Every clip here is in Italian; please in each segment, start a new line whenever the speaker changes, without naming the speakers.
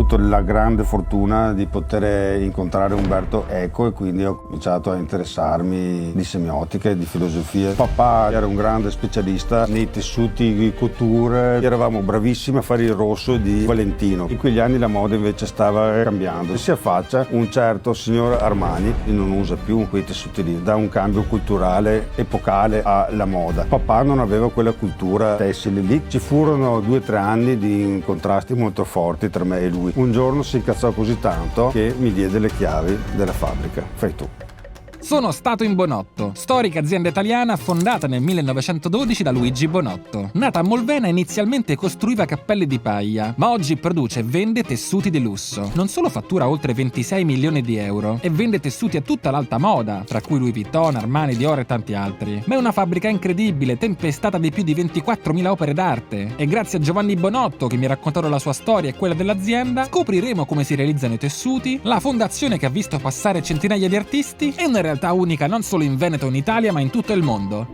avuto la grande fortuna di poter incontrare Umberto Eco e quindi ho cominciato a interessarmi di semiotica e di filosofia. Papà era un grande specialista nei tessuti couture, eravamo bravissimi a fare il rosso di Valentino. In quegli anni la moda invece stava cambiando. Si affaccia un certo signor Armani e non usa più quei tessuti lì, dà un cambio culturale epocale alla moda. Papà non aveva quella cultura tessile lì, ci furono 2 o 3 anni di contrasti molto forti tra me e lui. Un giorno si incazzò così tanto che mi diede le chiavi della fabbrica. Fai tu.
Sono stato in Bonotto, storica azienda italiana fondata nel 1912 da Luigi Bonotto. Nata a Molvena, inizialmente costruiva cappelli di paglia, ma oggi produce e vende tessuti di lusso. Non solo fattura oltre 26 milioni di euro e vende tessuti a tutta l'alta moda, tra cui Louis Vuitton, Armani, Dior e tanti altri. Ma è una fabbrica incredibile, tempestata di più di 24.000 opere d'arte. E grazie a Giovanni Bonotto, che mi ha raccontato la sua storia e quella dell'azienda, scopriremo come si realizzano i tessuti, la fondazione che ha visto passare centinaia di artisti e una realtà unica non solo in Veneto o in Italia, ma in tutto il mondo.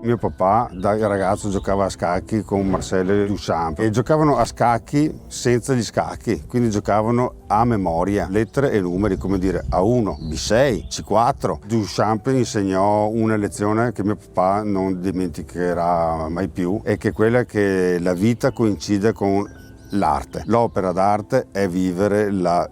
Mio papà da ragazzo giocava a scacchi con Marcel Duchamp e giocavano a scacchi senza gli scacchi, quindi giocavano a memoria, lettere e numeri, come dire A1, B6, C4. Duchamp insegnò una lezione che mio papà non dimenticherà mai più, e che è quella che la vita coincide con l'arte. L'opera d'arte è vivere la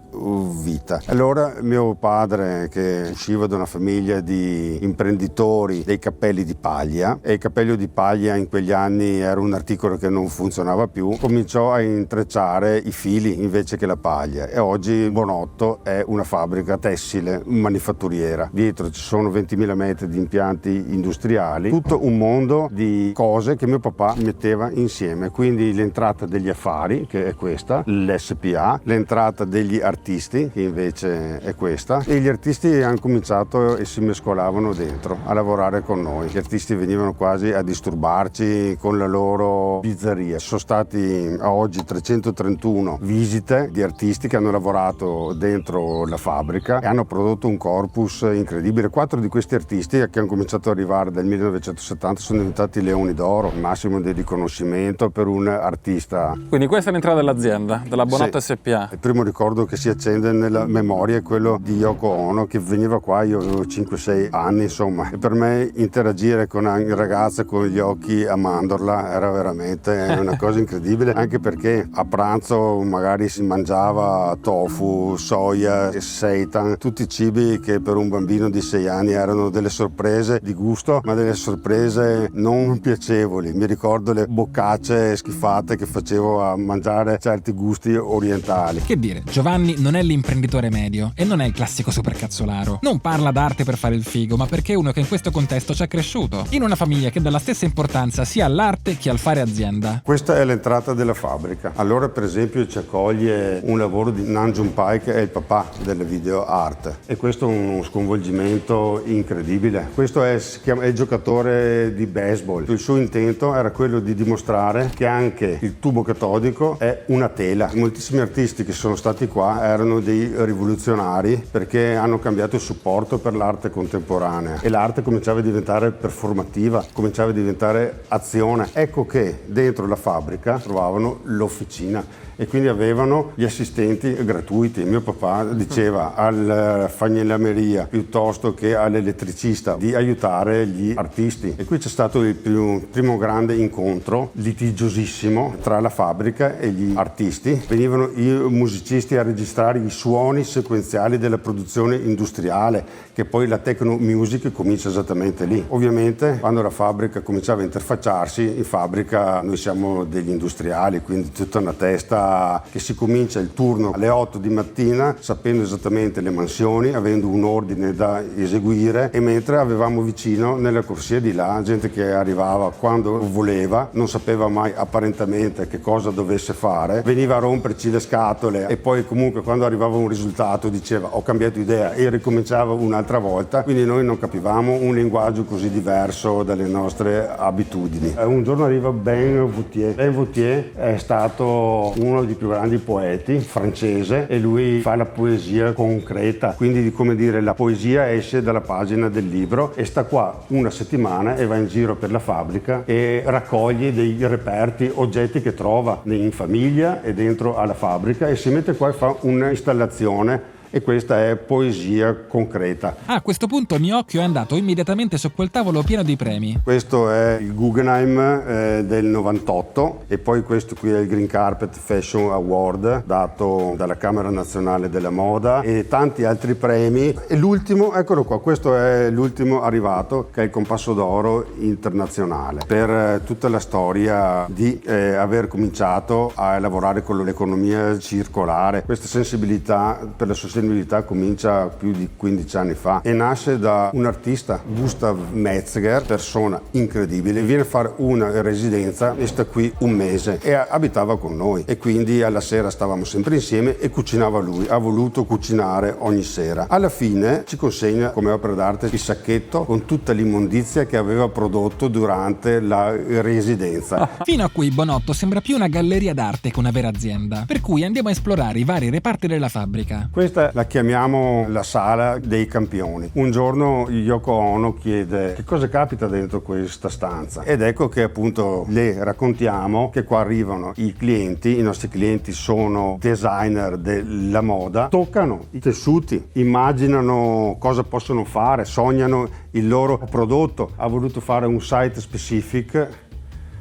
vita. Allora mio padre, che usciva da una famiglia di imprenditori dei cappelli di paglia, e il cappello di paglia in quegli anni era un articolo che non funzionava più, cominciò a intrecciare i fili invece che la paglia, e oggi Bonotto è una fabbrica tessile manifatturiera. Dietro ci sono 20.000 metri di impianti industriali, tutto un mondo di cose che mio papà metteva insieme, quindi l'entrata degli affari, che è questa, l'SPA, l'entrata degli artisti, che invece è questa, e gli artisti hanno cominciato e si mescolavano dentro a lavorare con noi. Gli artisti venivano quasi a disturbarci con la loro bizzarria. Sono stati a oggi 331 visite di artisti che hanno lavorato dentro la fabbrica e hanno prodotto un corpus incredibile. 4 di questi artisti, che hanno cominciato ad arrivare dal 1970, sono diventati leoni d'oro, il massimo di riconoscimento per un artista.
Quindi questa è l'entrata dell'azienda, della Bonotto
Sì.
SPA.
Il primo ricordo che si accende nella memoria è quello di Yoko Ono, che veniva qua, io avevo 5-6 anni, insomma, e per me interagire con un ragazzo con gli occhi a mandorla era veramente una cosa incredibile, anche perché a pranzo magari si mangiava tofu, soia e seitan, tutti cibi che per un bambino di 6 anni erano delle sorprese di gusto, ma delle sorprese non piacevoli. Mi ricordo le boccacce schifate che facevo a mangiare certi gusti orientali.
Che dire, Giovanni non è l'imprenditore medio e non è il classico supercazzolaro. Non parla d'arte per fare il figo, ma perché è uno che in questo contesto ci è cresciuto, in una famiglia che dà la stessa importanza sia all'arte che al fare azienda.
Questa è l'entrata della fabbrica. Allora, per esempio, ci accoglie un lavoro di Nanjun Pai, che è il papà delle video art, e questo è uno sconvolgimento incredibile. Questo è il giocatore di baseball. Il suo intento era quello di dimostrare che anche il tubo catodico è una tela. Moltissimi artisti che sono stati qua erano dei rivoluzionari, perché hanno cambiato il supporto per l'arte contemporanea e l'arte cominciava a diventare performativa, cominciava a diventare azione. Ecco che dentro la fabbrica trovavano l'officina e quindi avevano gli assistenti gratuiti. Mio papà diceva al fagnalameria piuttosto che all'elettricista di aiutare gli artisti, e qui c'è stato il primo grande incontro litigiosissimo tra la fabbrica e gli artisti. Venivano i musicisti a registrare i suoni sequenziali della produzione industriale, che poi la techno music comincia esattamente lì. Ovviamente quando la fabbrica cominciava a interfacciarsi, in fabbrica noi siamo degli industriali, quindi tutta una testa che si comincia il turno alle 8 di mattina sapendo esattamente le mansioni, avendo un ordine da eseguire, e mentre avevamo vicino nella corsia di là gente che arrivava quando voleva, non sapeva mai apparentemente che cosa dovesse fare, veniva a romperci le scatole e poi comunque quando arrivava un risultato diceva ho cambiato idea e ricominciava un'altra volta, quindi noi non capivamo un linguaggio così diverso dalle nostre abitudini. Un giorno arriva Ben Vautier. Ben Vautier è stato uno uno dei più grandi poeti francese e lui fa la poesia concreta, quindi come dire la poesia esce dalla pagina del libro e sta qua una settimana e va in giro per la fabbrica e raccoglie dei reperti, oggetti che trova in famiglia e dentro alla fabbrica e si mette qua e fa un'installazione. E questa è poesia concreta.
A questo punto il mio occhio è andato immediatamente su quel tavolo pieno di premi.
Questo è il Guggenheim del 98 e poi questo qui è il Green Carpet Fashion Award dato dalla Camera Nazionale della Moda e tanti altri premi. E l'ultimo, eccolo qua, questo è l'ultimo arrivato che è il Compasso d'Oro internazionale per tutta la storia di aver cominciato a lavorare con l'economia circolare. Questa sensibilità per la sostenibilità comincia più di 15 anni fa e nasce da un artista, Gustav Metzger, persona incredibile, viene a fare una residenza e sta qui un mese e abitava con noi e quindi alla sera stavamo sempre insieme e cucinava lui, ha voluto cucinare ogni sera. Alla fine ci consegna come opera d'arte il sacchetto con tutta l'immondizia che aveva prodotto durante la residenza.
Fino a qui Bonotto sembra più una galleria d'arte che una vera azienda, per cui andiamo a esplorare i vari reparti della fabbrica.
Questa la chiamiamo la sala dei campioni. Un giorno Yoko Ono chiede che cosa capita dentro questa stanza ed ecco che appunto le raccontiamo che qua arrivano i clienti, i nostri clienti sono designer della moda, toccano i tessuti, immaginano cosa possono fare, sognano il loro prodotto. Ha voluto fare un site specific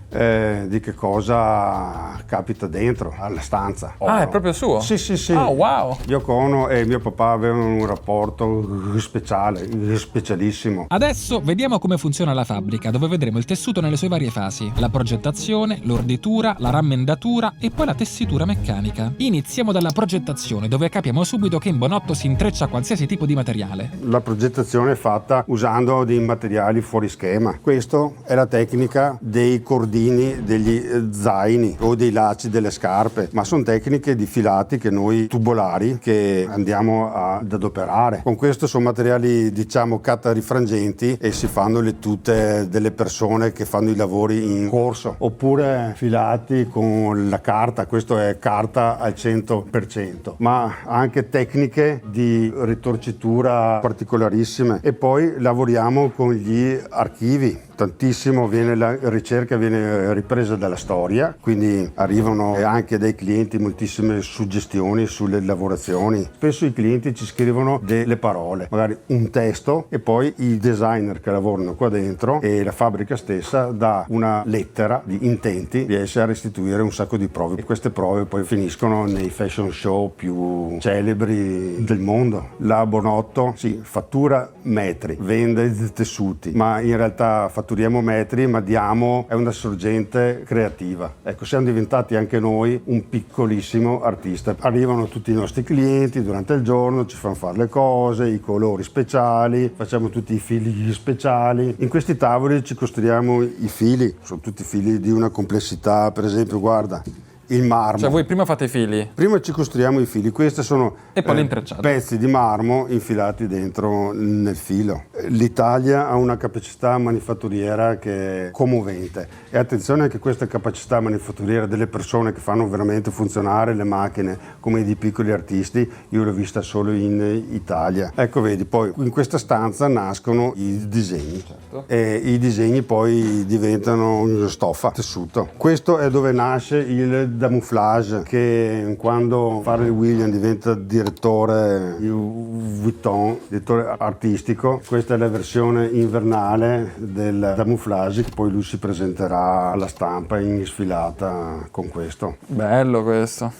di che cosa capita dentro alla stanza.
Ah, è proprio suo?
Sì.
Oh, wow!
Yoko Ono e mio papà avevano un rapporto speciale, specialissimo.
Adesso vediamo come funziona la fabbrica, dove vedremo il tessuto nelle sue varie fasi: la progettazione, l'orditura, la rammendatura e poi la tessitura meccanica. Iniziamo dalla progettazione, dove capiamo subito che in Bonotto si intreccia qualsiasi tipo di materiale.
La progettazione è fatta usando dei materiali fuori schema. Questa è la tecnica dei cordini, degli zaini o dei lacci delle scarpe, ma sono tecniche di filati che noi tubolari che andiamo ad adoperare. Con questo sono materiali diciamo catarifrangenti e si fanno le tute delle persone che fanno i lavori in corso, oppure filati con la carta, questo è carta al 100%, ma anche tecniche di ritorcitura particolarissime e poi lavoriamo con gli archivi. Tantissimo la ricerca viene ripresa dalla storia, quindi arrivano anche dai clienti moltissime suggestioni sulle lavorazioni. Spesso i clienti ci scrivono delle parole, magari un testo, e poi i designer che lavorano qua dentro e la fabbrica stessa dà una lettera di intenti, riesce a restituire un sacco di prove e queste prove poi finiscono nei fashion show più celebri del mondo. La Bonotto fattura metri, vende tessuti, ma in realtà fatturiamo metri, ma è una sorgente creativa. Ecco, siamo diventati anche noi un piccolissimo artista. Arrivano tutti i nostri clienti durante il giorno, ci fanno fare le cose, i colori speciali, facciamo tutti i fili speciali. In questi tavoli ci costruiamo i fili, sono tutti fili di una complessità, per esempio, guarda, il marmo.
Cioè voi prima fate i fili?
Prima ci costruiamo i fili, questi sono
e poi l'intrecciato.
Pezzi di marmo infilati dentro nel filo. L'Italia ha una capacità manifatturiera che è commovente e attenzione che questa capacità manifatturiera delle persone che fanno veramente funzionare le macchine come di piccoli artisti, io l'ho vista solo in Italia. Ecco, vedi, poi in questa stanza nascono i disegni.
Certo.
E i disegni poi diventano stoffa, tessuto. Questo è dove nasce il camouflage, che quando Pharrell Williams diventa direttore di Vuitton, direttore artistico, questa è la versione invernale del camouflage che poi lui si presenterà alla stampa in sfilata con questo.
Bello questo.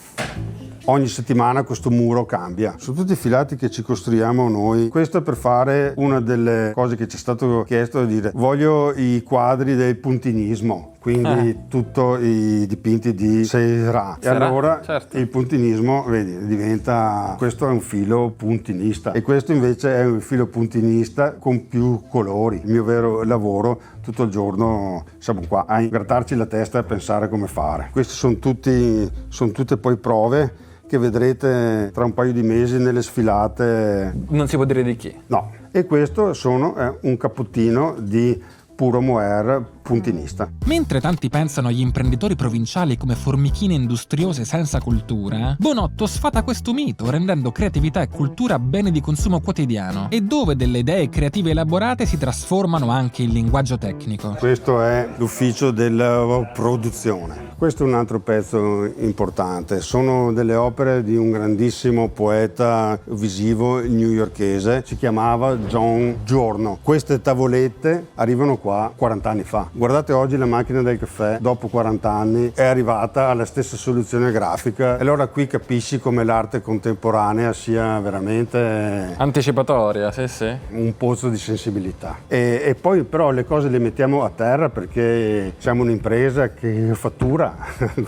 Ogni settimana questo muro cambia, sono tutti filati che ci costruiamo noi. Questo è per fare una delle cose che ci è stato chiesto, di dire voglio i quadri del puntinismo, quindi tutti i dipinti di Seurat. E allora
certo.
Il puntinismo, vedi, diventa, questo è un filo puntinista e questo invece è un filo puntinista con più colori. Il mio vero lavoro, tutto il giorno siamo qua a grattarci la testa e a pensare come fare. Queste sono tutte poi prove che vedrete tra un paio di mesi nelle sfilate.
Non si può dire di chi?
No. E questo è un cappottino di puro mohair puntinista.
Mentre tanti pensano agli imprenditori provinciali come formichine industriose senza cultura, Bonotto sfata questo mito rendendo creatività e cultura beni di consumo quotidiano e dove delle idee creative elaborate si trasformano anche in linguaggio tecnico.
Questo è l'ufficio della produzione. Questo è un altro pezzo importante. Sono delle opere di un grandissimo poeta visivo newyorkese, si chiamava John Giorno. Queste tavolette arrivano qua 40 anni fa. Guardate oggi la macchina del caffè, dopo 40 anni, è arrivata alla stessa soluzione grafica. E allora qui capisci come l'arte contemporanea sia veramente
Anticipatoria, sì.
un pozzo di sensibilità. E poi però le cose le mettiamo a terra perché siamo un'impresa che fattura.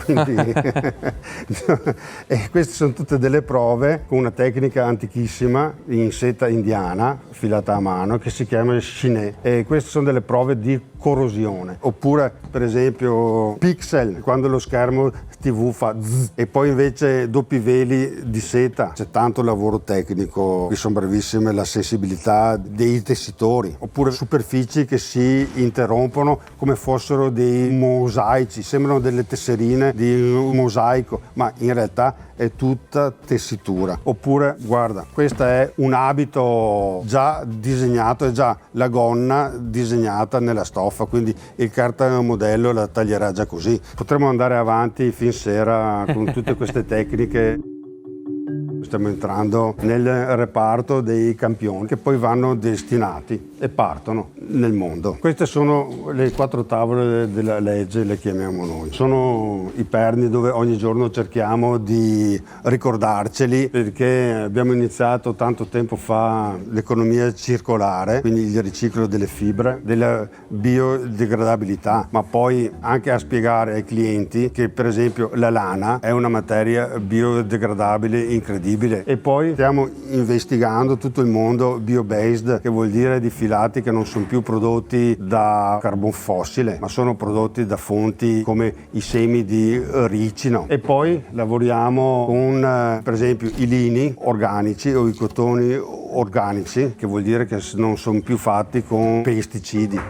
Quindi, e queste sono tutte delle prove con una tecnica antichissima in seta indiana, filata a mano, che si chiama Chiné. E queste sono delle prove di corrosione. Oppure per esempio pixel, quando lo schermo TV fa zzz, e poi invece doppi veli di seta. C'è tanto lavoro tecnico, qui sono bravissime la sensibilità dei tessitori. Oppure superfici che si interrompono come fossero dei mosaici, sembrano delle tesserine di un mosaico, ma in realtà è tutta tessitura. Oppure guarda, questo è un abito già disegnato, è già la gonna disegnata nella stoffa, quindi il cartamodello la taglierà già così. Potremmo andare avanti fin sera con tutte queste tecniche. Stiamo entrando nel reparto dei campioni che poi vanno destinati e partono nel mondo. Queste sono le 4 tavole della legge, le chiamiamo noi. Sono i perni dove ogni giorno cerchiamo di ricordarceli, perché abbiamo iniziato tanto tempo fa l'economia circolare, quindi il riciclo delle fibre, della biodegradabilità, ma poi anche a spiegare ai clienti che per esempio la lana è una materia biodegradabile incredibile. E poi stiamo investigando tutto il mondo bio-based, che vuol dire di filati che non sono più prodotti da carbon fossile, ma sono prodotti da fonti come i semi di ricino. E poi lavoriamo con per esempio i lini organici o i cotoni organici, che vuol dire che non sono più fatti con pesticidi.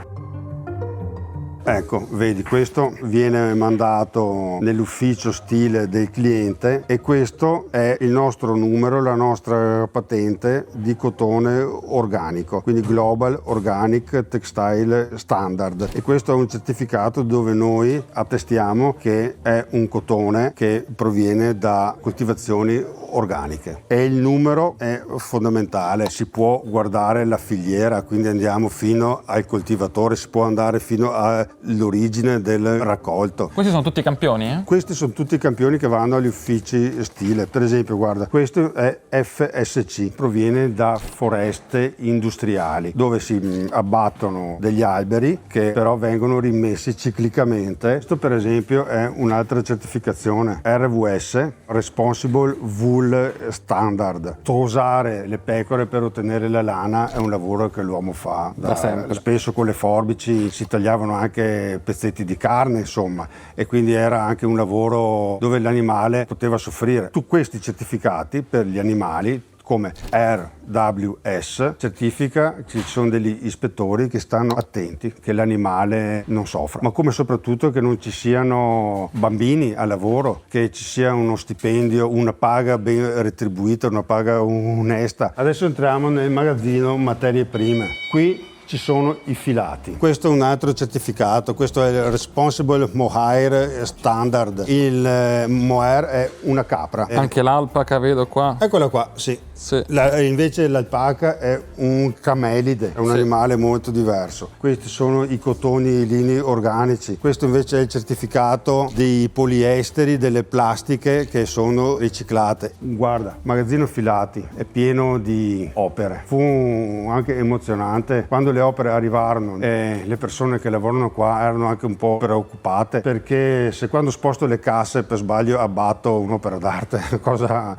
Ecco, vedi, questo viene mandato nell'ufficio stile del cliente e questo è il nostro numero, la nostra patente di cotone organico, quindi Global Organic Textile Standard. E questo è un certificato dove noi attestiamo che è un cotone che proviene da coltivazioni organiche. E il numero è fondamentale, si può guardare la filiera, quindi andiamo fino al coltivatore, si può andare fino all'origine del raccolto.
Questi sono tutti campioni, eh?
Questi sono tutti i campioni che vanno agli uffici stile. Per esempio, guarda, questo è FSC, proviene da foreste industriali, dove si abbattono degli alberi che però vengono rimessi ciclicamente. Questo per esempio è un'altra certificazione, RVS, Responsible Wool Standard. Tosare le pecore per ottenere la lana è un lavoro che l'uomo fa
da sempre.
Spesso con le forbici si tagliavano anche pezzetti di carne, insomma, e quindi era anche un lavoro dove l'animale poteva soffrire. Tu questi certificati per gli animali come RWS certifica che ci sono degli ispettori che stanno attenti che l'animale non soffra, ma come soprattutto che non ci siano bambini al lavoro, che ci sia uno stipendio, una paga ben retribuita, una paga onesta. Adesso entriamo nel magazzino materie prime. Qui ci sono i filati. Questo è un altro certificato, questo è il Responsible Mohair Standard. Il mohair è una capra.
Anche l'alpaca vedo qua.
Eccola qua, sì. Invece l'alpaca è un camelide, è un animale molto diverso. Questi sono i cotoni e i lini organici. Questo invece è il certificato dei poliesteri, delle plastiche che sono riciclate. Guarda, magazzino filati è pieno di opere. Fu anche emozionante quando le opere arrivarono e le persone che lavorano qua erano anche un po' preoccupate, perché se quando sposto le casse per sbaglio abbatto un'opera d'arte, cosa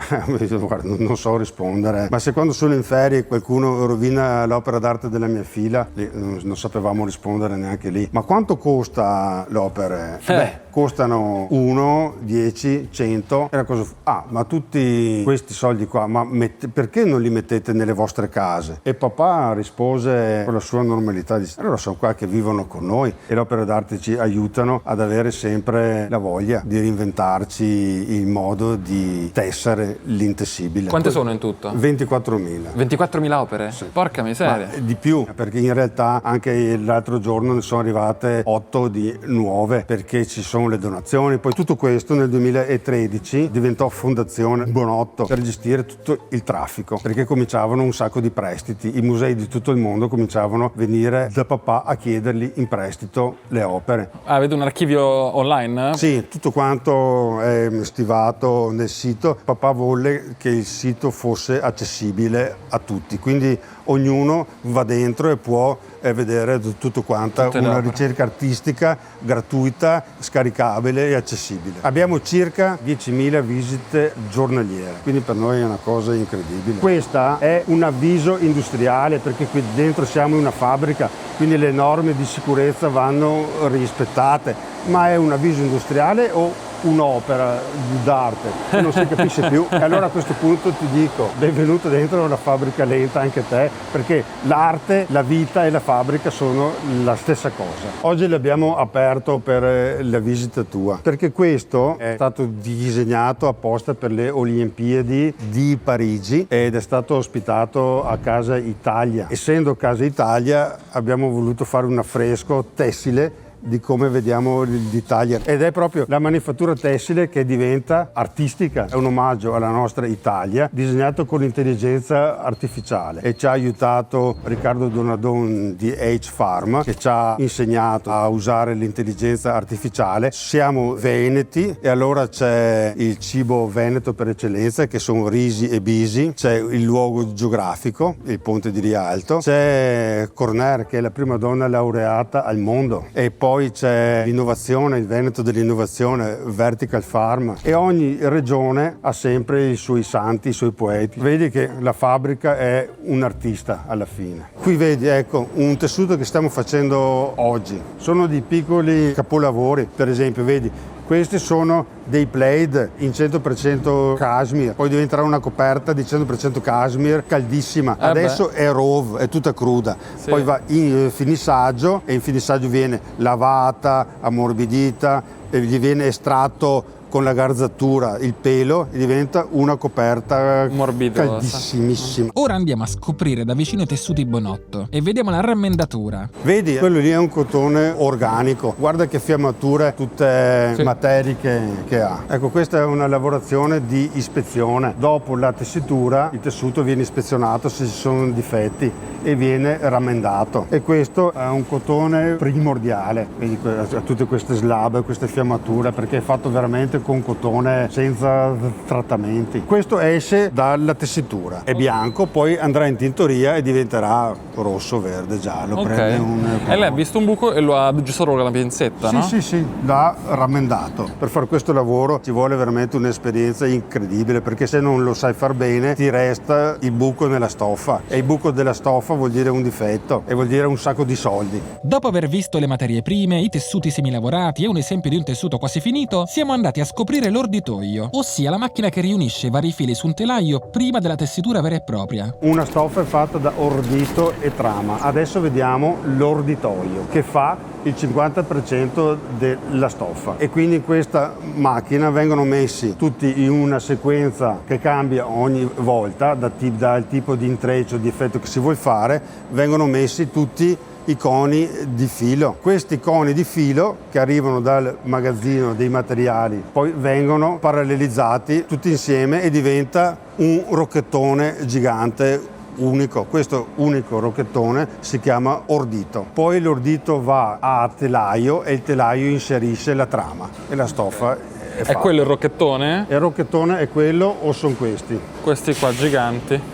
guarda, non so rispondere. Ma se quando sono in ferie qualcuno rovina l'opera d'arte della mia figlia, non sapevamo rispondere neanche lì. Ma quanto costa le opere? Beh, costano 1, 10, 100. E la cosa ma tutti questi soldi qua, ma perché non li mettete nelle vostre case? E papà rispose con la sua normalità. Allora sono qua che vivono con noi e le opere d'arte ci aiutano ad avere sempre la voglia di reinventarci il modo di tessere l'intessibile.
Quante sono in tutto?
24.000.
24.000 opere?
Sì.
Porca miseria.
Ma di più, perché in realtà anche l'altro giorno ne sono arrivate 8 di nuove, perché ci sono le donazioni. Poi tutto questo nel 2013 diventò Fondazione Bonotto per gestire tutto il traffico, perché cominciavano un sacco di prestiti. I musei di tutto il mondo cominciavano a venire da papà a chiedergli in prestito le opere.
Ah, avete un archivio online?
Sì, tutto quanto è stivato nel sito. Papà volle che il sito fosse accessibile a tutti, quindi ognuno va dentro e può vedere tutto quanto, una ricerca artistica gratuita, scaricabile e accessibile. Abbiamo circa 10.000 visite giornaliere, quindi per noi è una cosa incredibile. Questa è un avviso industriale, perché qui dentro siamo in una fabbrica, quindi le norme di sicurezza vanno rispettate, ma è un avviso industriale o un'opera d'arte? Non si capisce più. E allora a questo punto ti dico, benvenuto dentro una fabbrica lenta anche te, perché l'arte, la vita e la fabbrica sono la stessa cosa. Oggi l'abbiamo aperto per la visita tua, perché questo è stato disegnato apposta per le Olimpiadi di Parigi ed è stato ospitato a Casa Italia. Essendo Casa Italia abbiamo voluto fare un affresco tessile di come vediamo l'Italia, ed è proprio la manifattura tessile che diventa artistica. È un omaggio alla nostra Italia disegnato con intelligenza artificiale, e ci ha aiutato Riccardo Donadon di H-Farm, che ci ha insegnato a usare l'intelligenza artificiale. Siamo veneti e allora c'è il cibo veneto per eccellenza, che sono risi e bisi, c'è il luogo geografico, il ponte di Rialto, c'è Corner, che è la prima donna laureata al mondo, e poi c'è l'innovazione, il Veneto dell'innovazione, Vertical Farm, e ogni regione ha sempre i suoi santi, i suoi poeti. Vedi che la fabbrica è un artista alla fine. Qui vedi, ecco, un tessuto che stiamo facendo oggi. Sono dei piccoli capolavori, per esempio, vedi, questi sono dei plaid in 100% cashmere, poi diventerà una coperta di 100% cashmere caldissima. Adesso è raw, è tutta cruda, sì. Poi va in finissaggio, e in finissaggio viene lavata, ammorbidita, e gli viene estratto con la garzatura il pelo e diventa una coperta caldissimissima.
Ora andiamo a scoprire da vicino i tessuti Bonotto e vediamo la rammendatura.
Vedi, quello lì è un cotone organico, guarda che fiammature, tutte materie che ha. Ecco, questa è una lavorazione di ispezione. Dopo la tessitura il tessuto viene ispezionato se ci sono difetti e viene rammendato, e questo è un cotone primordiale. Vedi, tutte queste slab, queste fiammature, perché è fatto veramente con cotone senza trattamenti. Questo esce dalla tessitura, è bianco, poi andrà in tintoria e diventerà rosso, verde, giallo.
Okay. E lei ha visto un buco e lo ha aggiustato con la pinzetta,
sì,
no?
Sì, l'ha rammendato. Per fare questo lavoro ci vuole veramente un'esperienza incredibile, perché se non lo sai far bene ti resta il buco nella stoffa, e il buco della stoffa vuol dire un difetto e vuol dire un sacco di soldi.
Dopo aver visto le materie prime, i tessuti semilavorati e un esempio di un tessuto quasi finito, siamo andati a scoprire l'orditoio, ossia la macchina che riunisce i vari fili su un telaio prima della tessitura vera e propria.
Una stoffa è fatta da ordito e trama. Adesso vediamo l'orditoio, che fa il 50% della stoffa, e quindi in questa macchina vengono messi tutti in una sequenza che cambia ogni volta dal tipo di intreccio, di effetto che si vuol fare. Vengono messi tutti i coni di filo. Questi coni di filo, che arrivano dal magazzino dei materiali, poi vengono parallelizzati tutti insieme e diventa un rocchettone gigante unico. Questo unico rocchettone si chiama ordito. Poi l'ordito va a telaio e il telaio inserisce la trama e la stoffa è fatta.
Quello il rocchettone?
Il rocchettone è quello, o sono questi?
Questi qua giganti.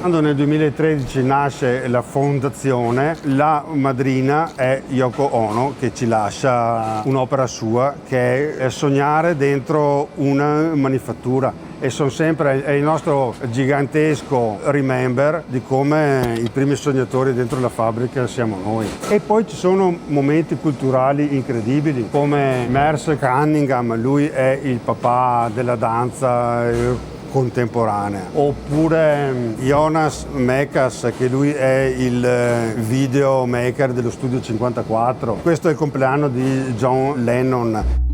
Quando nel 2013 nasce la fondazione, la madrina è Yoko Ono, che ci lascia un'opera sua, che è sognare dentro una manifattura. E sono sempre, è il nostro gigantesco remember di come i primi sognatori dentro la fabbrica siamo noi. E poi ci sono momenti culturali incredibili, come Merce Cunningham, lui è il papà della danza contemporanea. Oppure Jonas Mekas, che lui è il video maker dello Studio 54. Questo è il compleanno di John Lennon.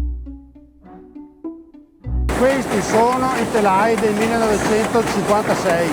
Questi sono i telai del 1956.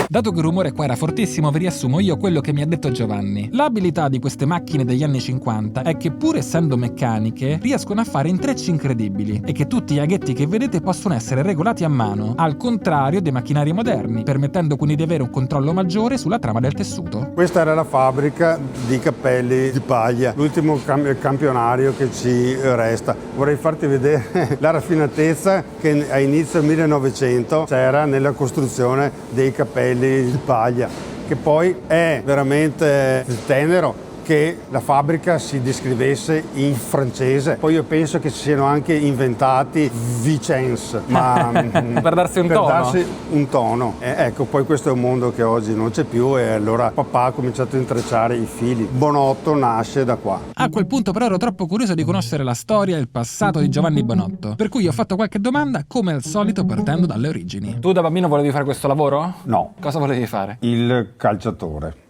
Dato che il rumore qua era fortissimo, vi riassumo io quello che mi ha detto Giovanni. L'abilità di queste macchine degli anni 50 è che, pur essendo meccaniche, riescono a fare intrecci incredibili e che tutti gli aghetti che vedete possono essere regolati a mano, al contrario dei macchinari moderni, permettendo quindi di avere un controllo maggiore sulla trama del tessuto.
Questa era la fabbrica di cappelli di paglia, l'ultimo campionario che ci resta. Vorrei farti vedere la raffinatezza che a inizio 1900 c'era nella costruzione dei cappelli di paglia, che poi è veramente tenero che la fabbrica si descrivesse in francese. Poi io penso che si siano anche inventati Vicence, ma
per darsi un tono.
Darsi un tono. Ecco, poi questo è un mondo che oggi non c'è più e allora papà ha cominciato a intrecciare i fili. Bonotto nasce da qua.
A quel punto però ero troppo curioso di conoscere la storia e il passato di Giovanni Bonotto, per cui ho fatto qualche domanda, come al solito partendo dalle origini.
Tu da bambino volevi fare questo lavoro?
No.
Cosa volevi fare?
Il calciatore.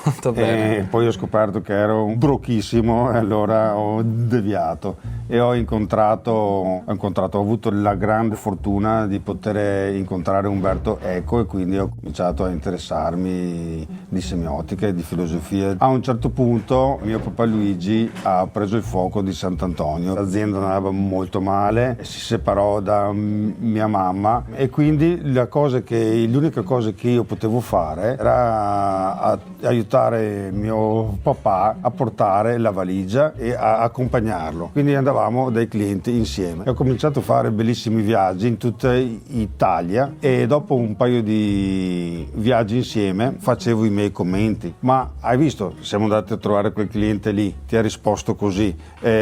Molto bene.
E poi ho scoperto che ero un brochissimo e allora ho deviato e ho avuto la grande fortuna di poter incontrare Umberto Eco e quindi ho cominciato a interessarmi di semiotica e di filosofia. A un certo punto mio papà Luigi ha preso il fuoco di Sant'Antonio, l'azienda andava molto male, si separò da mia mamma e quindi l'unica cosa che io potevo fare era aiutare mio papà a portare la valigia e a accompagnarlo. Quindi andavamo dai clienti insieme. E ho cominciato a fare bellissimi viaggi in tutta Italia e dopo un paio di viaggi insieme facevo i miei commenti. Ma hai visto, siamo andati a trovare quel cliente lì, ti ha risposto così,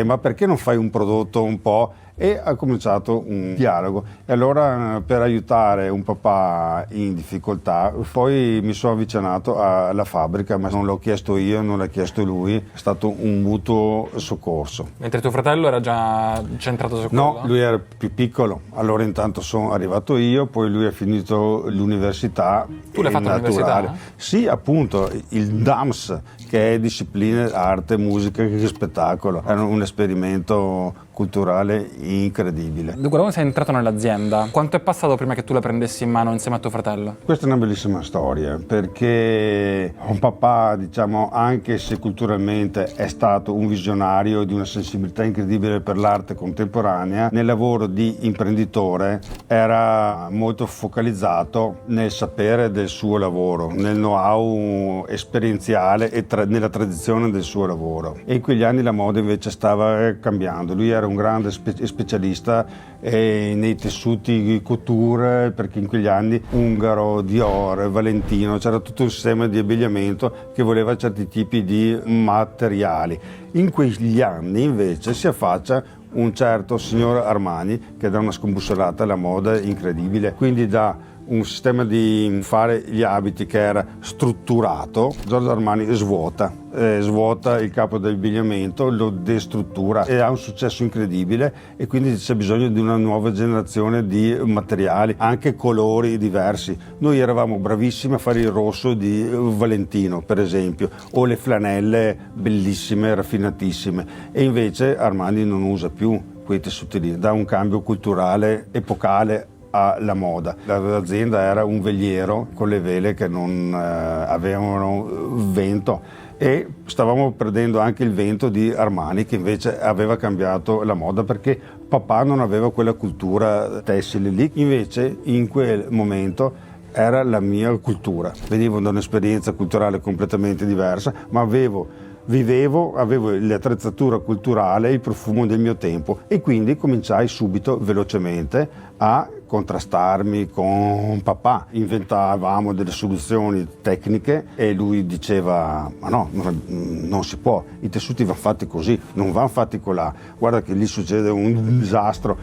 ma perché non fai un prodotto un po'? E ha cominciato un dialogo e allora per aiutare un papà in difficoltà poi mi sono avvicinato alla fabbrica, ma non l'ho chiesto io, non l'ha chiesto lui, è stato un mutuo soccorso.
Mentre tuo fratello era già centrato su quello?
No, lui era più piccolo, allora intanto sono arrivato io, poi lui ha finito l'università.
Tu l'hai fatto l'università?
Sì, appunto, il DAMS, che è discipline, arte, musica e spettacolo, era un esperimento culturale incredibile.
Dunque, quando sei entrato nell'azienda, quanto è passato prima che tu la prendessi in mano insieme a tuo fratello?
Questa è una bellissima storia, perché un papà, diciamo, anche se culturalmente è stato un visionario di una sensibilità incredibile per l'arte contemporanea, nel lavoro di imprenditore era molto focalizzato nel sapere del suo lavoro, nel know-how esperienziale e nella tradizione del suo lavoro. E in quegli anni la moda invece stava cambiando. Lui era un grande specialista nei tessuti couture, perché in quegli anni Ungaro, Dior, Valentino, c'era tutto un sistema di abbigliamento che voleva certi tipi di materiali. In quegli anni invece si affaccia un certo signor Armani che dà una scombussolata alla moda incredibile, quindi da un sistema di fare gli abiti che era strutturato, Giorgio Armani svuota il capo dell'abbigliamento, lo destruttura e ha un successo incredibile e quindi c'è bisogno di una nuova generazione di materiali, anche colori diversi. Noi eravamo bravissimi a fare il rosso di Valentino, per esempio, o le flanelle bellissime, raffinatissime, e invece Armani non usa più quei tessuti lì, dà un cambio culturale epocale alla moda. L'azienda era un veliero con le vele che non avevano vento e stavamo perdendo anche il vento di Armani, che invece aveva cambiato la moda perché papà non aveva quella cultura tessile lì. Invece in quel momento era la mia cultura. Venivo da un'esperienza culturale completamente diversa, ma avevo l'attrezzatura culturale, il profumo del mio tempo e quindi cominciai subito, velocemente, a contrastarmi con papà. Inventavamo delle soluzioni tecniche e lui diceva: ma no, non si può, i tessuti vanno fatti così, non vanno fatti colà, guarda che lì succede un disastro.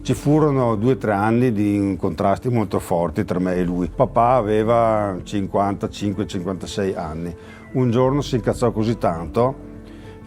Ci furono 2 o 3 anni di contrasti molto forti tra me e lui. Papà aveva 55-56 anni. Un giorno si incazzò così tanto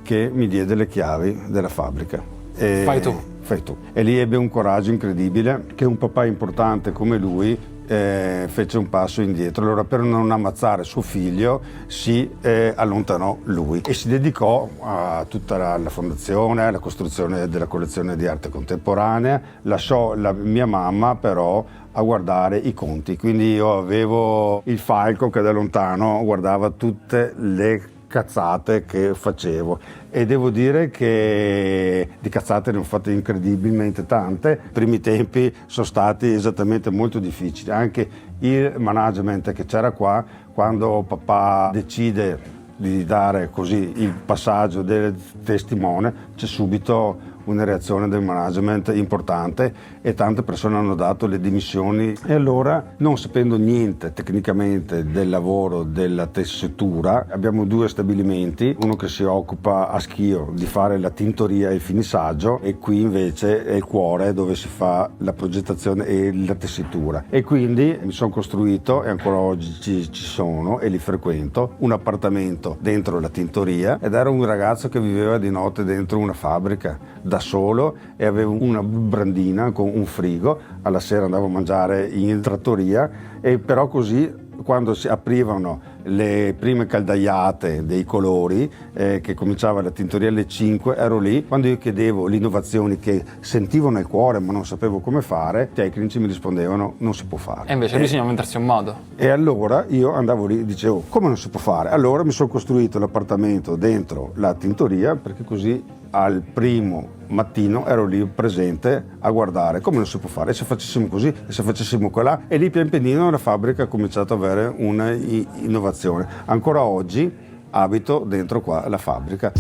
che mi diede le chiavi della fabbrica.
Fai tu.
fai tu. E lì ebbe un coraggio incredibile che un papà importante come lui fece un passo indietro. Allora, per non ammazzare suo figlio, si allontanò lui e si dedicò a tutta la fondazione, alla costruzione della collezione di arte contemporanea. Lasciò la mia mamma però a guardare i conti, quindi io avevo il falco che da lontano guardava tutte le cazzate che facevo, e devo dire che di cazzate ne ho fatte incredibilmente tante. I primi tempi sono stati esattamente molto difficili, anche il management che c'era qua, quando papà decide di dare così il passaggio del testimone, c'è subito una reazione del management importante e tante persone hanno dato le dimissioni. E allora, non sapendo niente tecnicamente del lavoro della tessitura, abbiamo 2 stabilimenti, uno che si occupa a Schio di fare la tintoria e il finissaggio, e qui invece è il cuore dove si fa la progettazione e la tessitura. E quindi mi sono costruito, e ancora oggi ci sono e li frequento, un appartamento dentro la tintoria, ed ero un ragazzo che viveva di notte dentro una fabbrica da solo e avevo una brandina con un frigo. Alla sera andavo a mangiare in trattoria, e però così quando si aprivano le prime caldaiate dei colori, che cominciava la tintoria alle 5, ero lì. Quando io chiedevo le innovazioni che sentivo nel cuore ma non sapevo come fare, i tecnici mi rispondevano non si può fare.
E invece bisogna inventarsi un modo.
E allora io andavo lì e dicevo come non si può fare? Allora mi sono costruito l'appartamento dentro la tintoria, perché così al primo mattino ero lì presente a guardare come non si può fare, e se facessimo così, e se facessimo quella, e lì pian pianino la fabbrica ha cominciato ad avere una innovazione. Ancora oggi abito dentro qua la fabbrica.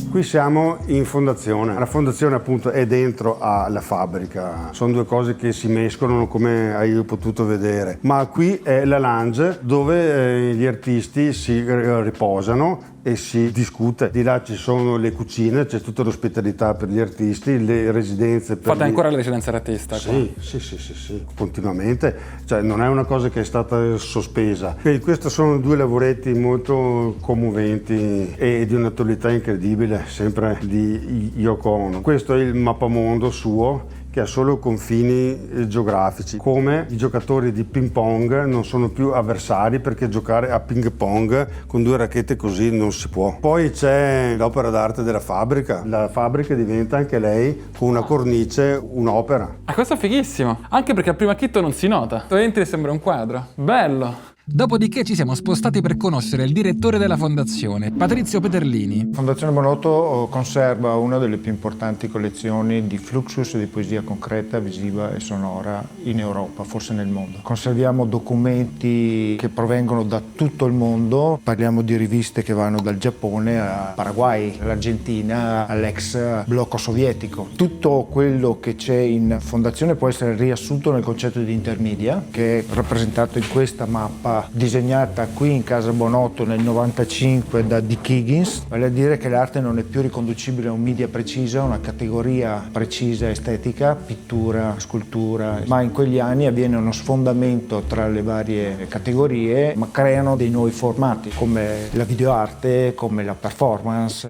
Qui siamo in fondazione, la fondazione appunto è dentro alla fabbrica, sono 2 cose che si mescolano come hai potuto vedere, ma qui è la lounge dove gli artisti si riposano e si discute. Di là ci sono le cucine, c'è tutta l'ospitalità per gli artisti, le residenze per
Fate ancora le residenze d'artista?
Sì, continuamente, cioè non è una cosa che è stata sospesa. E questi sono 2 lavoretti molto commoventi e di un'attualità incredibile, sempre di Yoko Ono. Questo è il mappamondo suo, che ha solo confini geografici, come i giocatori di ping pong non sono più avversari, perché giocare a ping pong con 2 racchette così non si può. Poi c'è l'opera d'arte della fabbrica, la fabbrica diventa anche lei con una cornice un'opera.
Ah, questo è fighissimo, anche perché a prima acchito non si nota, tu entri e sembra un quadro, bello.
Dopodiché ci siamo spostati per conoscere il direttore della fondazione, Patrizio Peterlini.
Fondazione Bonotto conserva una delle più importanti collezioni di fluxus e di poesia concreta, visiva e sonora in Europa, forse nel mondo. Conserviamo documenti che provengono da tutto il mondo, parliamo di riviste che vanno dal Giappone al Paraguay, all'Argentina, all'ex blocco sovietico. Tutto quello che c'è in fondazione può essere riassunto nel concetto di intermedia, che è rappresentato in questa mappa disegnata qui in Casa Bonotto nel 95 da Dick Higgins, vale a dire che l'arte non è più riconducibile a un media precisa, una categoria precisa estetica, pittura, scultura, ma in quegli anni avviene uno sfondamento tra le varie categorie, ma creano dei nuovi formati come la videoarte, come la performance.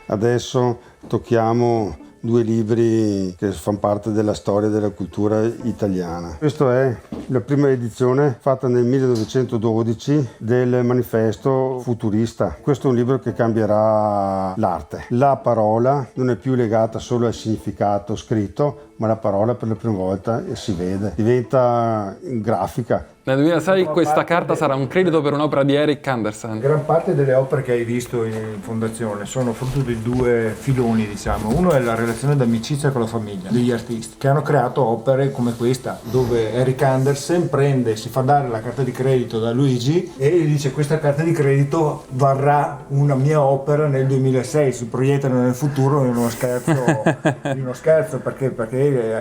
Adesso tocchiamo 2 libri che fanno parte della storia della cultura italiana. Questa è la prima edizione fatta nel 1912 del Manifesto Futurista. Questo è un libro che cambierà l'arte. La parola non è più legata solo al significato scritto, ma la parola per la prima volta si vede, diventa grafica.
Nel 2006 questa carta sarà un credito per un'opera di Eric Andersen.
Gran parte delle opere che hai visto in fondazione sono frutto di 2 filoni, diciamo. Uno è la relazione d'amicizia con la famiglia degli artisti, che hanno creato opere come questa, dove Eric Andersen si fa dare la carta di credito da Luigi e gli dice: questa carta di credito varrà una mia opera nel 2006, si proiettano nel futuro in uno scherzo, perché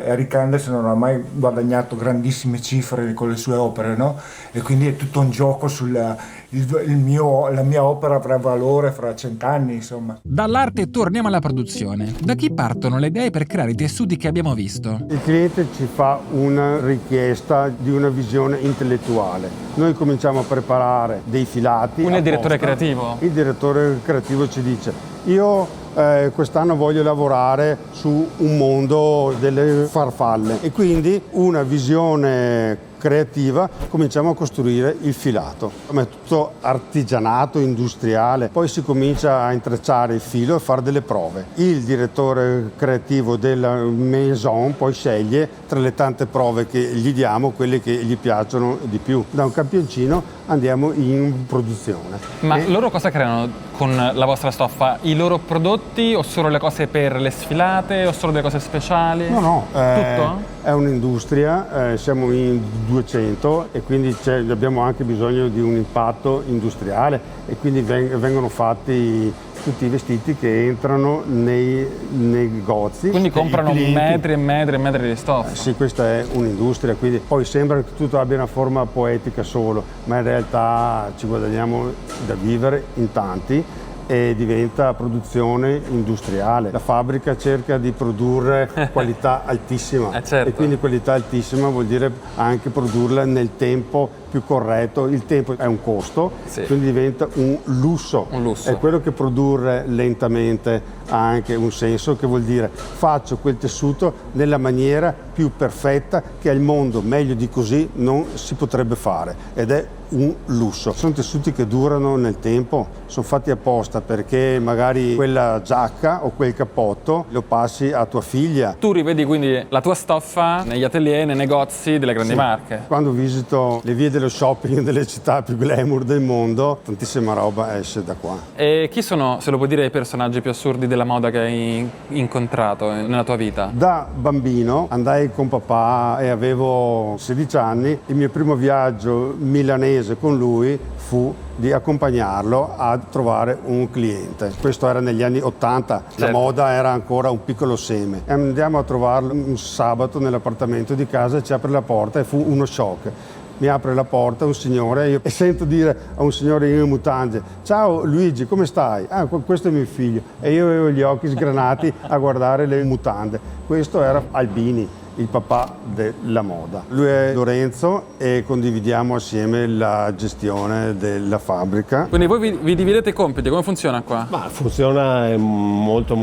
Eric Andersen non ha mai guadagnato grandissime cifre con le sue opere, no? E quindi è tutto un gioco sulla la mia opera avrà valore fra 100 anni, insomma.
Dall'arte torniamo alla produzione. Da chi partono le idee per creare i tessuti che abbiamo visto?
Il cliente ci fa una richiesta di una visione intellettuale. Noi cominciamo a preparare dei filati.
Un direttore creativo?
Il direttore creativo ci dice: Io quest'anno voglio lavorare su un mondo delle farfalle e quindi una visione creativa, cominciamo a costruire il filato. È tutto artigianato, industriale, poi si comincia a intrecciare il filo e fare delle prove. Il direttore creativo della maison poi sceglie tra le tante prove che gli diamo quelle che gli piacciono di più. Da un campioncino andiamo in produzione.
Ma loro cosa creano con la vostra stoffa? I loro prodotti o solo le cose per le sfilate o solo delle cose speciali?
No,
tutto?
È un'industria, siamo in 200 e quindi abbiamo anche bisogno di un impatto industriale e quindi vengono fatti tutti i vestiti che entrano nei negozi.
Quindi comprano metri e metri e metri di stoffa.
Sì, questa è un'industria, quindi poi sembra che tutto abbia una forma poetica solo, ma in realtà ci guadagniamo da vivere in tanti e diventa produzione industriale. La fabbrica cerca di produrre qualità altissima
certo.
E quindi qualità altissima vuol dire anche produrla nel tempo più corretto. Il tempo è un costo,
sì.
Quindi diventa un lusso.
Un lusso.
È quello che produrre lentamente ha anche un senso, che vuol dire faccio quel tessuto nella maniera più perfetta che al mondo meglio di così non si potrebbe fare ed è un lusso. Sono tessuti che durano nel tempo, sono fatti apposta perché magari quella giacca o quel cappotto lo passi a tua figlia.
Tu rivedi quindi la tua stoffa negli atelier, nei negozi delle grandi marche.
Quando visito le vie dello shopping delle città più glamour del mondo, tantissima roba esce da qua.
E chi sono, se lo puoi dire, i personaggi più assurdi della moda che hai incontrato nella tua vita?
Da bambino andai con papà e avevo 16 anni. Il mio primo viaggio milanese con lui fu di accompagnarlo a trovare un cliente. Questo era negli anni 80,
certo.
La moda era ancora un piccolo seme. E andiamo a trovarlo un sabato nell'appartamento di casa, ci apre la porta e fu uno shock. Mi apre la porta un signore e sento dire a un signore in mutande: ciao Luigi, come stai? Ah, questo è mio figlio. E io avevo gli occhi sgranati a guardare le mutande. Questo era Albini, il papà della moda. Lui è Lorenzo e condividiamo assieme la gestione della fabbrica.
Quindi voi vi dividete i compiti, come funziona qua?
Ma funziona molto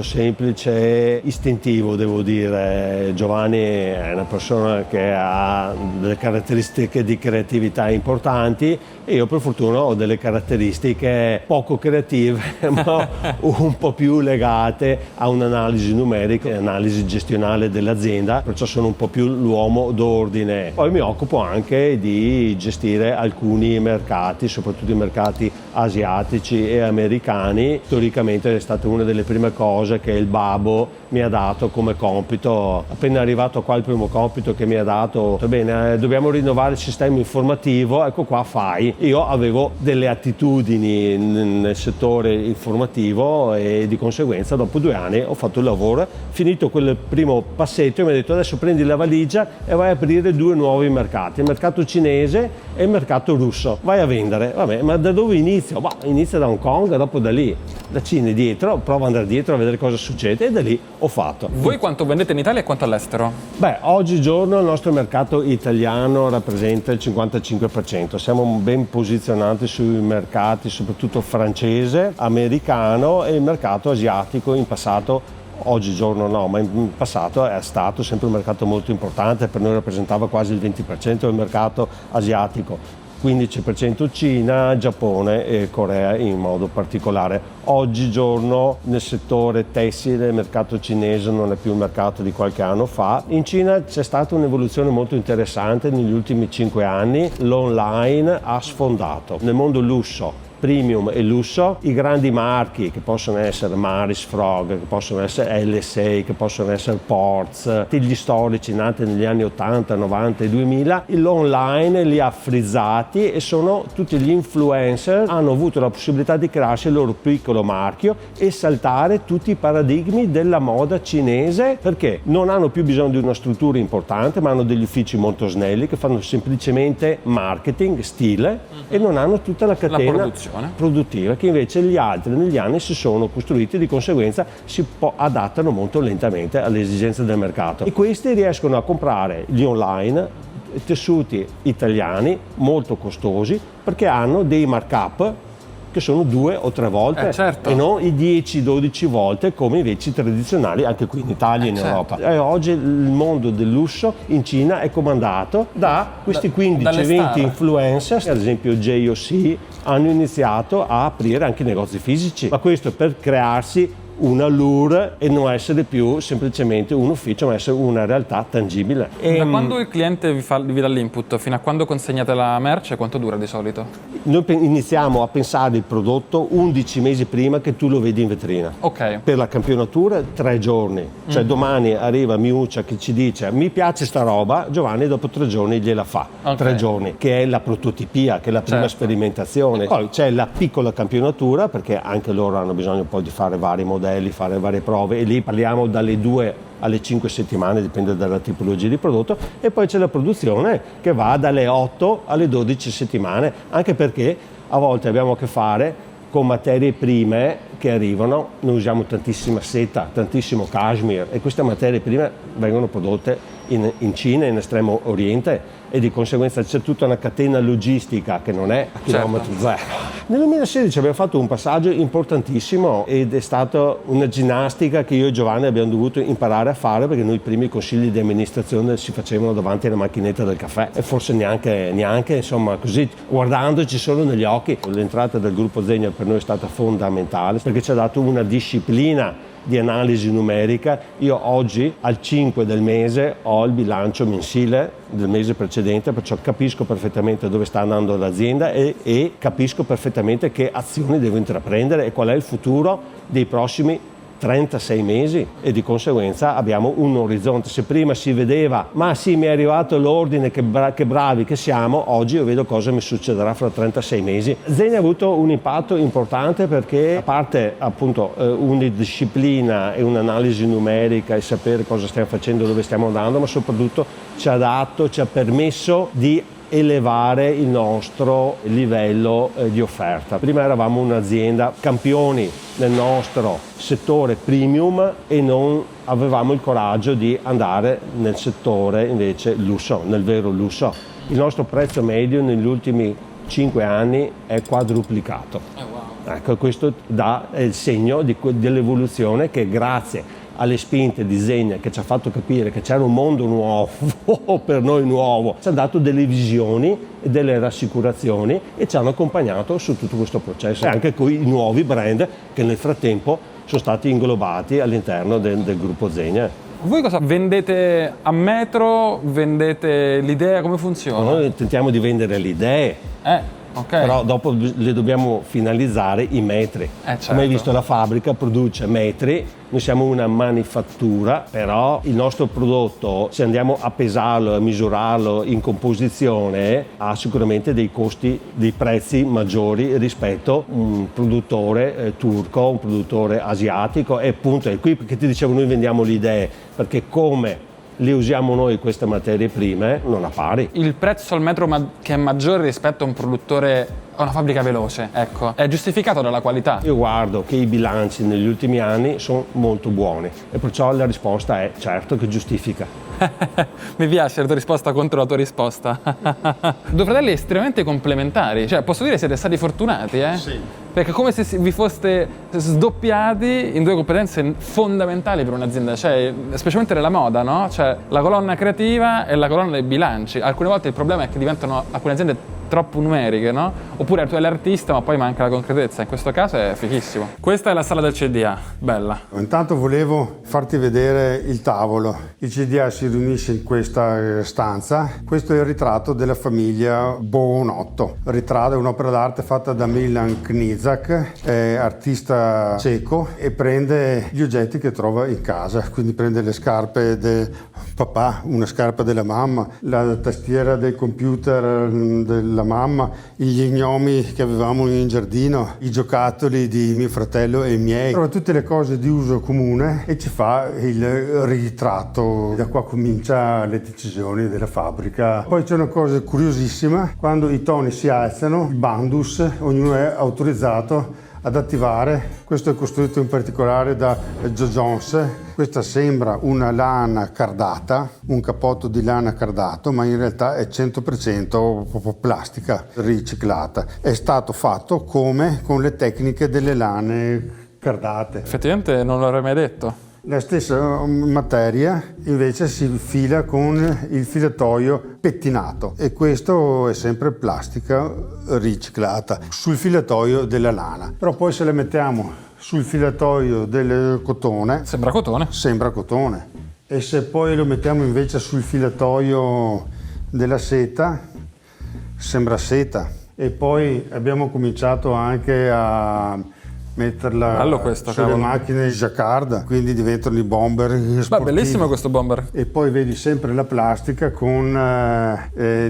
semplice e istintivo, devo dire. Giovanni è una persona che ha delle caratteristiche di creatività importanti e io per fortuna ho delle caratteristiche poco creative ma un po' più legate a un'analisi numerica e analisi gestionale dell'azienda, perciò sono un po' più l'uomo d'ordine. Poi mi occupo anche di gestire alcuni mercati, soprattutto i mercati asiatici e americani. Storicamente è stata una delle prime cose che il babbo mi ha dato come compito. Appena arrivato qua il primo compito che mi ha dato: bene, dobbiamo rinnovare il sistema informativo, ecco qua fai. Io avevo delle attitudini nel settore informativo e di conseguenza dopo 2 anni ho fatto il lavoro. Finito quel primo passetto mi ha detto: adesso prendi la valigia e vai a aprire 2 nuovi mercati, il mercato cinese e il mercato russo. Vai a vendere. Vabbè, ma da dove inizio? Bah, inizia da Hong Kong, dopo da lì, da Cina dietro, provo ad andare dietro a vedere cosa succede e da lì ho fatto.
Voi quanto vendete in Italia e quanto all'estero?
Beh, oggigiorno il nostro mercato italiano rappresenta il 55%. Siamo ben posizionati sui mercati, soprattutto francese, americano e il mercato asiatico. In passato, oggigiorno no, ma in passato è stato sempre un mercato molto importante, per noi rappresentava quasi il 20% del mercato asiatico. 15% Cina, Giappone e Corea in modo particolare. Oggigiorno nel settore tessile il mercato cinese non è più il mercato di qualche anno fa. In Cina c'è stata un'evoluzione molto interessante negli ultimi 5 anni. L'online ha sfondato. Nel mondo lusso, premium e lusso, i grandi marchi che possono essere Maris Frog, che possono essere LSA, che possono essere Ports, gli storici nati negli anni 80, 90 e 2000, l'online li ha frizzati e sono tutti gli influencer, hanno avuto la possibilità di crearsi il loro piccolo marchio e saltare tutti i paradigmi della moda cinese, perché non hanno più bisogno di una struttura importante, ma hanno degli uffici molto snelli che fanno semplicemente marketing, stile e non hanno tutta la catena produttiva che invece gli altri negli anni si sono costruiti, di conseguenza si adattano molto lentamente alle esigenze del mercato e questi riescono a comprare gli online tessuti italiani molto costosi perché hanno dei markup che sono 2 o 3 volte
certo.
e non i 10-12 volte come invece i tradizionali anche qui in Italia e in Europa. E oggi il mondo del lusso in Cina è comandato da questi 15-20 influencer, ad esempio JOC, hanno iniziato a aprire anche negozi fisici, ma questo per crearsi un allure e non essere più semplicemente un ufficio, ma essere una realtà tangibile.
Da quando il cliente vi dà l'input fino a quando consegnate la merce, quanto dura di solito?
Noi iniziamo a pensare il prodotto 11 mesi prima che tu lo vedi in vetrina.
Ok.
Per la campionatura 3 giorni, cioè domani arriva Miuccia che ci dice mi piace sta roba, Giovanni dopo 3 giorni gliela fa. 3 giorni, che è la prototipia, che è la prima sperimentazione. Poi c'è la piccola campionatura, perché anche loro hanno bisogno poi di fare vari modelli, fare varie prove, e lì parliamo dalle 2 alle 5 settimane, dipende dalla tipologia di prodotto, e poi c'è la produzione che va dalle 8 alle 12 settimane, anche perché a volte abbiamo a che fare con materie prime che arrivano, noi usiamo tantissima seta, tantissimo cashmere, e queste materie prime vengono prodotte in Cina, in Estremo Oriente, e di conseguenza c'è tutta una catena logistica che non è a chilometro zero. Nel 2016 abbiamo fatto un passaggio importantissimo ed è stata una ginnastica che io e Giovanni abbiamo dovuto imparare a fare, perché noi i primi consigli di amministrazione si facevano davanti alla macchinetta del caffè e forse neanche insomma così guardandoci solo negli occhi. L'entrata del gruppo Zegna per noi è stata fondamentale perché ci ha dato una disciplina di analisi numerica. Io oggi al 5 del mese ho il bilancio mensile del mese precedente, perciò capisco perfettamente dove sta andando l'azienda e capisco perfettamente che azioni devo intraprendere e qual è il futuro dei prossimi 36 mesi, e di conseguenza abbiamo un orizzonte. Se prima si vedeva ma sì, mi è arrivato l'ordine, che bravi che siamo, oggi io vedo cosa mi succederà fra 36 mesi. Zegna ha avuto un impatto importante perché, a parte appunto una disciplina e un'analisi numerica e sapere cosa stiamo facendo, dove stiamo andando, ma soprattutto ci ha permesso di elevare il nostro livello di offerta. Prima eravamo un'azienda campioni nel nostro settore premium e non avevamo il coraggio di andare nel settore invece lusso, nel vero lusso. Il nostro prezzo medio negli ultimi 5 anni è quadruplicato. Ecco, questo è il segno dell'evoluzione che, grazie alle spinte di Zegna, che ci ha fatto capire che c'era un mondo nuovo, per noi nuovo, ci ha dato delle visioni e delle rassicurazioni e ci hanno accompagnato su tutto questo processo, e anche con i nuovi brand che nel frattempo sono stati inglobati all'interno del gruppo Zegna.
Voi cosa vendete a metro? Vendete l'idea? Come funziona?
Noi tentiamo di vendere le idee.
Okay.
Però dopo le dobbiamo finalizzare in metri.
Certo.
Come hai visto, la fabbrica produce metri, noi siamo una manifattura, però il nostro prodotto, se andiamo a pesarlo, a misurarlo in composizione, ha sicuramente dei costi, dei prezzi maggiori rispetto a un produttore turco, un produttore asiatico, e appunto è qui perché ti dicevo, noi vendiamo le idee, perché come le usiamo noi queste materie prime non ha pari.
Il prezzo al metro che è maggiore rispetto a un produttore, a una fabbrica veloce, ecco, è giustificato dalla qualità?
Io guardo che i bilanci negli ultimi anni sono molto buoni e perciò la risposta è certo che giustifica.
Mi piace la tua risposta contro la tua risposta. Due fratelli estremamente complementari, cioè posso dire siete stati fortunati, Sì. Perché è come se vi foste sdoppiati in 2 competenze fondamentali per un'azienda, cioè specialmente nella moda, no? Cioè la colonna creativa e la colonna dei bilanci. Alcune volte il problema è che diventano alcune aziende troppo numeriche, no? Oppure tu hai l'artista ma poi manca la concretezza, in questo caso è fighissimo. Questa è la sala del CDA, bella.
Intanto volevo farti vedere il tavolo. Il CDA si riunisce in questa stanza. Questo è il ritratto della famiglia Bonotto. Il ritratto è un'opera d'arte fatta da Milan Knizak, è artista ceco, e prende gli oggetti che trova in casa, quindi prende le scarpe del papà, una scarpa della mamma, la tastiera del computer della mamma, gli gnomi che avevamo in giardino, i giocattoli di mio fratello e i miei. Trova tutte le cose di uso comune e ci fa il ritratto. Da qua comincia le decisioni della fabbrica. Poi c'è una cosa curiosissima: quando i toni si alzano, il bandus, ognuno è autorizzato ad attivare. Questo è costruito in particolare da Joe Jones. Questa sembra una lana cardata, un cappotto di lana cardato, ma in realtà è 100% plastica riciclata. È stato fatto come con le tecniche delle lane cardate.
Effettivamente non l'avrei mai detto.
La stessa materia invece si fila con il filatoio pettinato e questo è sempre plastica riciclata sul filatoio della lana. Però poi se la mettiamo sul filatoio del cotone,
Sembra cotone.
sembra cotone. E se poi lo mettiamo invece sul filatoio della seta, sembra seta. E poi abbiamo cominciato anche a metterla
Bello questo,
sulle
cavolo.
macchine Jacquard, quindi diventano i bomber
Beh,
sportivi.
bellissimo questo bomber.
E poi vedi sempre la plastica con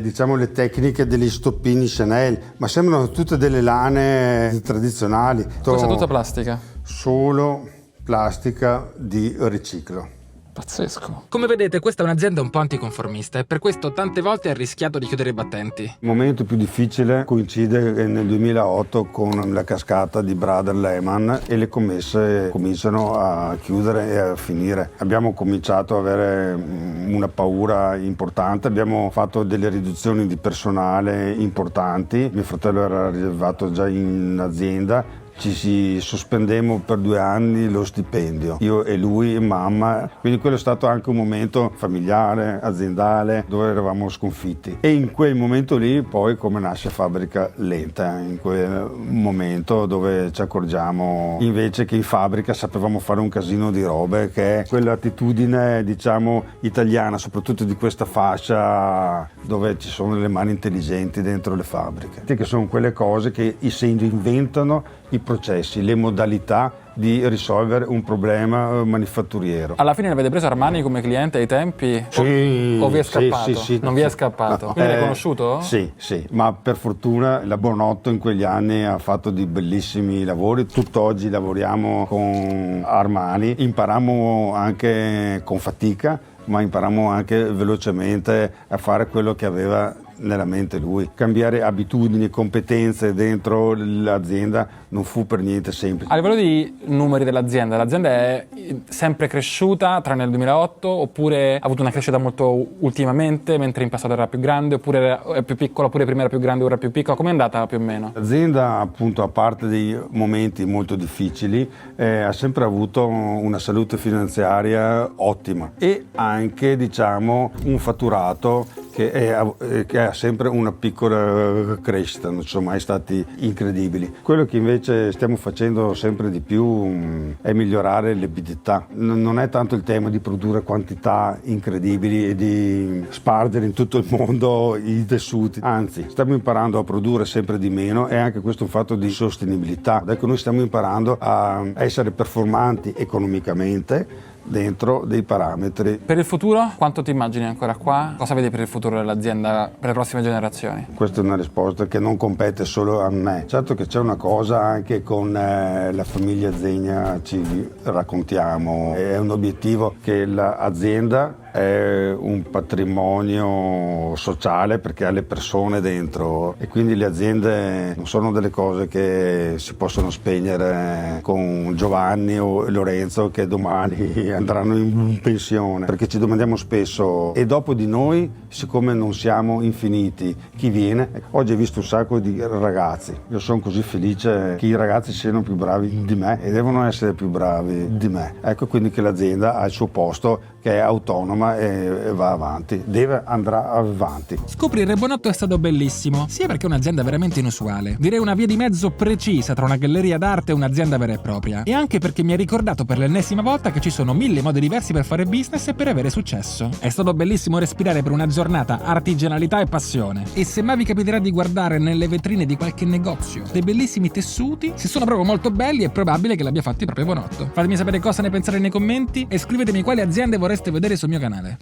diciamo le tecniche degli stoppini Chanel, ma sembrano tutte delle lane tradizionali.
Questa è tutta plastica.
Solo plastica di riciclo.
Pazzesco.
Come vedete, questa è un'azienda un po' anticonformista e per questo tante volte ha rischiato di chiudere i battenti.
Il momento più difficile coincide nel 2008 con la cascata di Brother Lehman e le commesse cominciano a chiudere e a finire. Abbiamo cominciato ad avere una paura importante, abbiamo fatto delle riduzioni di personale importanti. Mio fratello era arrivato già in azienda. Ci sospendemmo per 2 anni lo stipendio, io e lui e mamma, quindi quello è stato anche un momento familiare, aziendale, dove eravamo sconfitti. E in quel momento lì poi come nasce Fabbrica Lenta, in quel momento dove ci accorgiamo invece che in fabbrica sapevamo fare un casino di robe, che è quell'attitudine diciamo italiana, soprattutto di questa fascia dove ci sono le mani intelligenti dentro le fabbriche, che sono quelle cose che si inventano i processi, le modalità di risolvere un problema manifatturiero.
Alla fine avete preso Armani come cliente ai tempi?
Sì,
O vi è scappato?
sì.
Non vi è scappato?
No,
Quindi l'hai conosciuto?
Sì, ma per fortuna la Bonotto in quegli anni ha fatto di bellissimi lavori. Tutt'oggi lavoriamo con Armani, imparammo anche con fatica, ma imparammo anche velocemente a fare quello che aveva nella mente lui. Cambiare abitudini, competenze dentro l'azienda non fu per niente semplice.
A livello di numeri l'azienda è sempre cresciuta tranne il 2008 oppure ha avuto una crescita molto ultimamente mentre in passato era più grande oppure è più piccola oppure prima era più grande ora è più piccola? Come è andata più o meno?
L'azienda appunto a parte dei momenti molto difficili ha sempre avuto una salute finanziaria ottima e anche diciamo un fatturato che ha sempre una piccola crescita, non sono mai stati incredibili. Quello che invece stiamo facendo sempre di più è migliorare l'ebitità. Non è tanto il tema di produrre quantità incredibili e di spargere in tutto il mondo i tessuti, anzi stiamo imparando a produrre sempre di meno e anche questo è un fatto di sostenibilità. Ecco, noi stiamo imparando a essere performanti economicamente dentro dei parametri.
Per il futuro quanto ti immagini ancora qua? Cosa vedi per il futuro dell'azienda per le prossime generazioni?
Questa è una risposta che non compete solo a me. Certo che c'è una cosa anche con la famiglia Zegna ci raccontiamo, è un obiettivo che l'azienda è un patrimonio sociale perché ha le persone dentro e quindi le aziende non sono delle cose che si possono spegnere con Giovanni o Lorenzo che domani andranno in pensione, perché ci domandiamo spesso e dopo di noi, siccome non siamo infiniti, chi viene? Oggi ho visto un sacco di ragazzi, io sono così felice che i ragazzi siano più bravi di me e devono essere più bravi di me, ecco quindi che l'azienda ha il suo posto che è autonoma e va avanti, andrà avanti.
Scoprire Bonotto è stato bellissimo, sia perché è un'azienda veramente inusuale, direi una via di mezzo precisa tra una galleria d'arte e un'azienda vera e propria, e anche perché mi ha ricordato per l'ennesima volta che ci sono 1000 modi diversi per fare business e per avere successo. È stato bellissimo respirare per una giornata artigianalità e passione, e se mai vi capiterà di guardare nelle vetrine di qualche negozio dei bellissimi tessuti, se sono proprio molto belli è probabile che l'abbia fatti proprio Bonotto. Fatemi sapere cosa ne pensate nei commenti e scrivetemi quali aziende vorreste vedere sul mio canale.